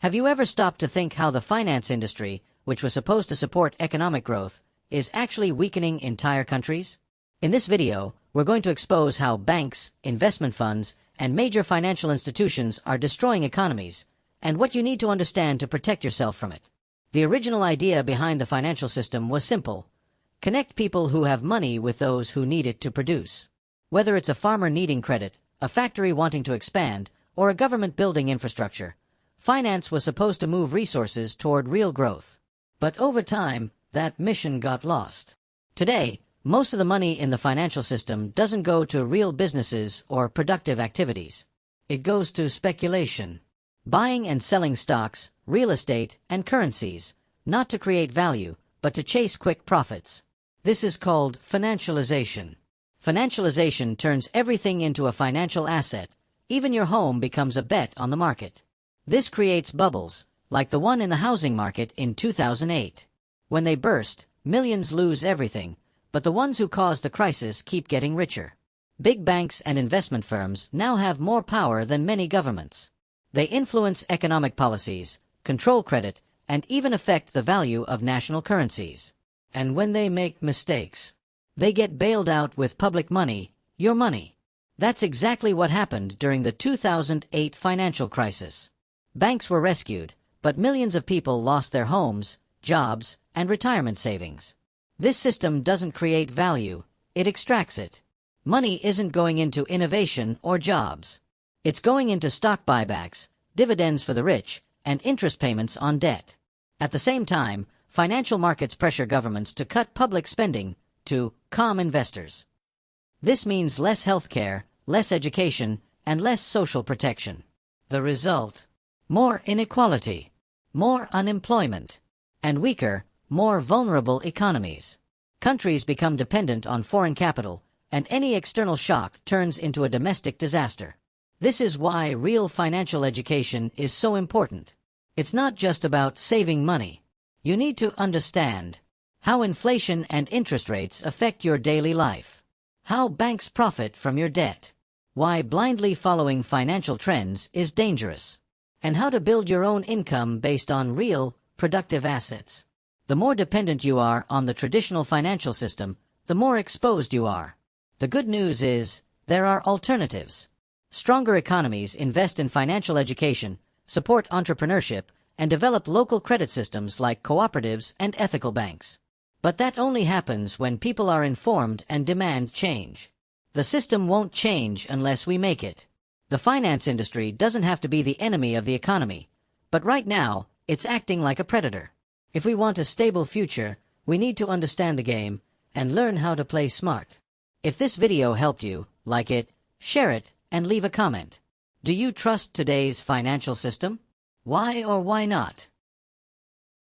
Have you ever stopped to think how the finance industry, which was supposed to support economic growth, is actually weakening entire countries? In this video, we're going to expose how banks, investment funds, and major financial institutions are destroying economies, and what you need to understand to protect yourself from it. The original idea behind the financial system was simple: connect people who have money with those who need it to produce. Whether it's a farmer needing credit, a factory wanting to expand, or a government building infrastructure, finance was supposed to move resources toward real growth. But over time, that mission got lost. Today, most of the money in the financial system doesn't go to real businesses or productive activities. It goes to speculation, buying and selling stocks, real estate, and currencies, not to create value, but to chase quick profits. This is called financialization. Financialization turns everything into a financial asset. Even your home becomes a bet on the market. This creates bubbles, like the one in the housing market in 2008. When they burst, millions lose everything, but the ones who caused the crisis keep getting richer. Big banks and investment firms now have more power than many governments. They influence economic policies, control credit, and even affect the value of national currencies. And when they make mistakes, they get bailed out with public money, your money. That's exactly what happened during the 2008 financial crisis. Banks were rescued, but millions of people lost their homes, jobs, and retirement savings. This system doesn't create value, it extracts it. Money isn't going into innovation or jobs. It's going into stock buybacks, dividends for the rich, and interest payments on debt. At the same time, financial markets pressure governments to cut public spending to calm investors. This means less healthcare, less education, and less social protection. The result: more inequality, more unemployment, and weaker, more vulnerable economies. Countries become dependent on foreign capital, and any external shock turns into a domestic disaster. This is why real financial education is so important. It's not just about saving money. You need to understand how inflation and interest rates affect your daily life, how banks profit from your debt, why blindly following financial trends is dangerous, and how to build your own income based on real, productive assets. The more dependent you are on the traditional financial system, the more exposed you are. The good news is, there are alternatives. Stronger economies invest in financial education, support entrepreneurship, and develop local credit systems like cooperatives and ethical banks. But that only happens when people are informed and demand change. The system won't change unless we make it. The finance industry doesn't have to be the enemy of the economy, but right now, it's acting like a predator. If we want a stable future, we need to understand the game and learn how to play smart. If this video helped you, like it, share it, and leave a comment. Do you trust today's financial system? Why or why not?